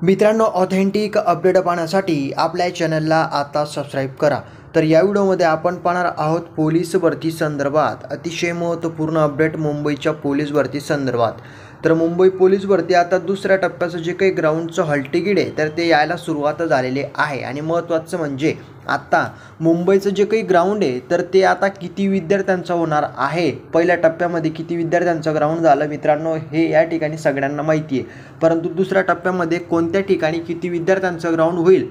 मित्रांनो, authentic update पाहण्यासाठी आपल्या चॅनलला आता सबस्क्राईब करा। तर या व्हिडिओमध्ये आपण पाहणार आहोत पोलीस भरती संदर्भात अतिशय महत्त्वपूर्ण अपडेट मुंबईच्या पोलीस भरती संदर्भात। तर मुंबई पोलीस भरती आता दुसऱ्या टप्प्याचं जे काही ग्राउंडचं हॉल तिकीट आहे तर ते यायला सुरुवात झालेली आहे। आणि महत्त्वाचं म्हणजे आता मुंबईचं जे काही ग्राउंड आहे तर ते आता किती विद्यार्थ्यांचं होणार आहे, पहिल्या टप्प्यामध्ये किती विद्यार्थ्यांचं ग्राउंड झालं मित्रांनो हे या ठिकाणी सगळ्यांना माहिती आहे। परंतु दुसऱ्या टप्प्यामध्ये कोणत्या ठिकाणी किती विद्यार्थ्यांचं ग्राउंड होईल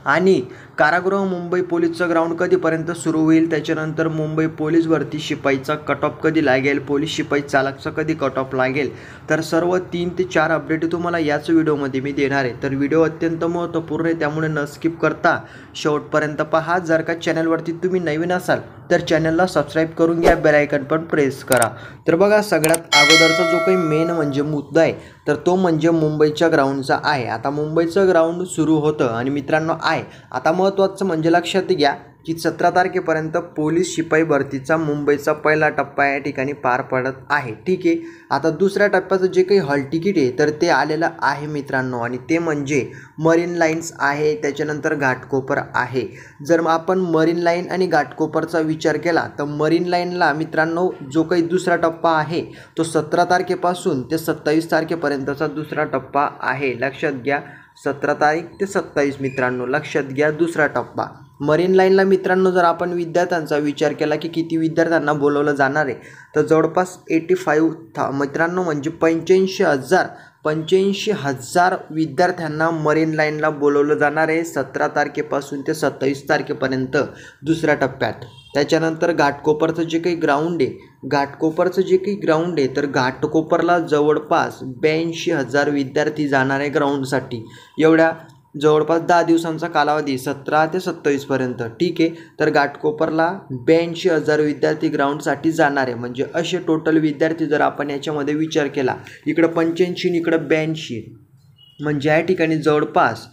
आणि कारागृह मुंबई पोलीसचं ग्राउंड कधीपर्यंत सुरू होईल, त्याच्यानंतर मुंबई पोलीस भरती शिपाईचा कट ऑफ कधी लागेल, पोलीस शिपाई चालकचा कधी कट ऑफ लागेल, तर सर्व 3 ते 4 अपडेट तुम्हाला याच व्हिडिओमध्ये मी देणार आहे। तर व्हिडिओ अत्यंत महत्त्वपूर्ण आहे, त्यामुळे न स्किप करता शेवटपर्यंत पहा। जर का चॅनलवरती तुम्ही नवीन असाल तर चॅनलला सबस्क्राईब करून घ्या, बेल आयकन पण प्रेस करा। तर बघा, सगळ्यात अगोदरचा जो काही मेन म्हणजे मुद्दा आहे तर तो म्हणजे मुंबईच्या ग्राउंडचा आहे। आता मुंबईचं ग्राउंड सुरू होतं आणि मित्रांनो आहे आता महत्त्वाचं म्हणजे लक्षात घ्या की 17 तारखेपर्यंत पोलीस शिपाई भरतीचा मुंबईचा पहिला टप्पा या ठिकाणी पार पडत आहे। ठीक आहे, आता दुसऱ्या टप्प्याचं जे काही हॉल तिकीट आहे तर ते आलेलं आहे मित्रांनो, आणि ते म्हणजे मरीन लाईन्स आहे, त्याच्यानंतर घाटकोपर आहे। जर आपण मरीन लाईन आणि घाटकोपरचा विचार केला तर मरीन लाईनला मित्रांनो जो काही दुसरा टप्पा आहे तो 17 तारखेपासून ते 27 तारखेपर्यंतचा दुसरा टप्पा आहे। लक्षात घ्या, 17 तारीख ते 27 मित्रांनो, लक्षात घ्या दुसरा टप्पा। मरीन लाईनला मित्रांनो जर आपण विद्यार्थ्यांचा विचार केला की किती विद्यार्थ्यांना बोलवलं जाणार आहे तर जवळपास 85 मित्रांनो म्हणजे 85,000 विद्यार्थ्यांना मरीन लाईनला बोलवलं जाणार आहे 17 तारखेपासून ते 27 तारखेपर्यंत दुसऱ्या टप्प्यात। त्याच्यानंतर घाटकोपरचं जे काही ग्राउंड आहे तर घाटकोपरला जवळपास 82,000 विद्यार्थी जाणार आहे ग्राउंडसाठी। एवढ्या जवळपास 10 दिवसांचा कालावधी 17 ते 27 पर्यंत। ठीक आहे, तर घाटकोपरला 82,000 विद्यार्थी ग्राउंडसाठी जाणार आहे। म्हणजे असे टोटल विद्यार्थी जर आपण याच्यामध्ये विचार केला, इकडं 85 आणि इकडं 82 म्हणजे या ठिकाणी जवळपास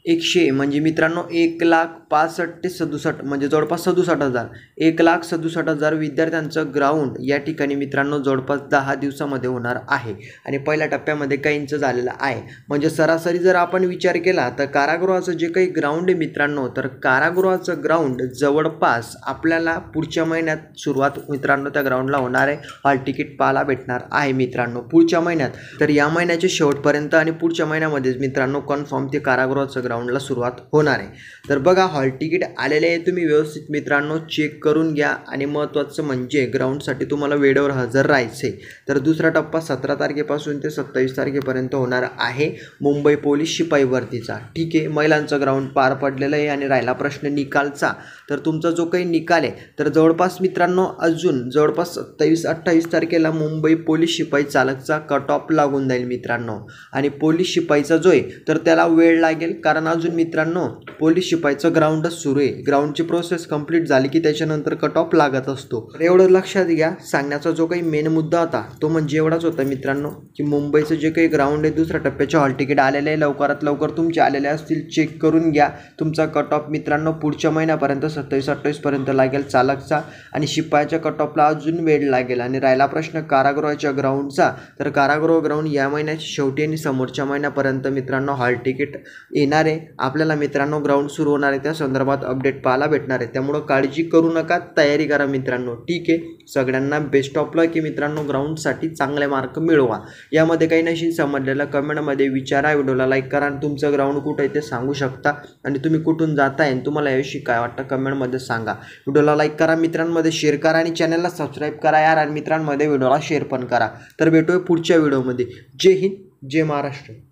100 म्हणजे मित्रांनो 1,65,000 ते 67 म्हणजे जवळपास 67,000 1,67,000 विद्यार्थ्यांचं ग्राउंड या ठिकाणी मित्रांनो जवळपास 10 दिवसामध्ये होणार आहे। आणि पहिल्या टप्प्यामध्ये काहींचं झालेलं आहे। म्हणजे सरासरी जर आपण विचार केला तर कारागृहाचं जे काही ग्राउंड आहे मित्रांनो, तर कारागृहाचं ग्राउंड जवळपास आपल्याला पुढच्या महिन्यात सुरुवात मित्रांनो त्या ग्राउंडला होणार आहे। हॉल तिकीट पाहायला भेटणार आहे मित्रांनो पुढच्या महिन्यात। तर या महिन्याच्या शेवटपर्यंत आणि पुढच्या महिन्यामध्येच मित्रांनो कन्फर्म ते कारागृहाचं ग्राउंडला सुरुवात होणार आहे। तर बघा, हॉल तिकीट आलेले आहे, तुम्ही व्यवस्थित मित्रांनो चेक करून घ्या। आणि महत्त्वाचं म्हणजे ग्राउंडसाठी तुम्हाला वेळेवर हजर राहायचे। तर दुसरा टप्पा 17 तारखेपासून ते 27 तारखेपर्यंत होणार आहे मुंबई पोलीस शिपाई भरतीचा। ठीक आहे, महिलांचं ग्राउंड पार पडलेलं आहे। आणि राहिला प्रश्न निकालचा, तर तुमचा जो काही निकाल आहे तर जवळपास मित्रांनो अजून जवळपास 27-28 तारखेला मुंबई पोलीस शिपाई चालकचा कट ऑफ लागून जाईल मित्रांनो। आणि पोलीस शिपाईचा जो आहे तर त्याला वेळ लागेल, कारण अजून मित्रांनो पोलीस शिपाईचं ग्राउंडच सुरू आहे। ग्राउंडची प्रोसेस कंप्लीट झाली की त्याच्यानंतर कट ऑफ लागत असतो। तर एवढं लक्षात घ्या। सांगण्याचा जो काही मेन मुद्दा होता तो म्हणजे एवढाच होता मित्रांनो की मुंबईचं जे काही ग्राउंड आहे दुसऱ्या टप्प्याचे हॉल तिकीट आलेले आहे, लवकरात लवकर तुमचे आलेले असतील, चेक करून घ्या। तुमचा कट ऑफ मित्रांनो पुढच्या महिन्यापर्यंत 27-28 पर्यंत लागेल चालकचा, आणि शिपाईच्या कट ऑफला अजून वेळ लागेल। आणि राहिला प्रश्न कारागृहाच्या ग्राउंडचा, तर कारागृह ग्राउंड या महिन्याच्या शेवटी आणि समोरच्या महिन्यापर्यंत मित्रांनो हॉल तिकीट येणार आहे आपल्याला मित्रांनो। ग्राउंड सुरू होणार आहे त्या संदर्भात अपडेट पाहायला भेटणार आहे, त्यामुळं काळजी करू नका, तयारी करा मित्रांनो। ठीक आहे, सगळ्यांना बेस्ट ऑफ लक की मित्रांनो, ग्राउंडसाठी चांगले मार्क मिळवा। यामध्ये काही नशीन समजलेलं कमेंटमध्ये विचारा, व्हिडिओला लाईक करा, आणि तुमचं ग्राउंड कुठं आहे ते सांगू शकता, आणि तुम्ही कुठून जाताय आणि तुम्हाला याविषयी काय वाटतं कमेंटमध्ये सांगा। व्हिडिओला लाईक करा, मित्रांमध्ये शेअर करा, आणि चॅनलला सबस्क्राईब करा यार, आणि मित्रांमध्ये व्हिडिओला शेअर पण करा। तर भेटूया पुढच्या व्हिडिओमध्ये। जय हिंद, जय महाराष्ट्र।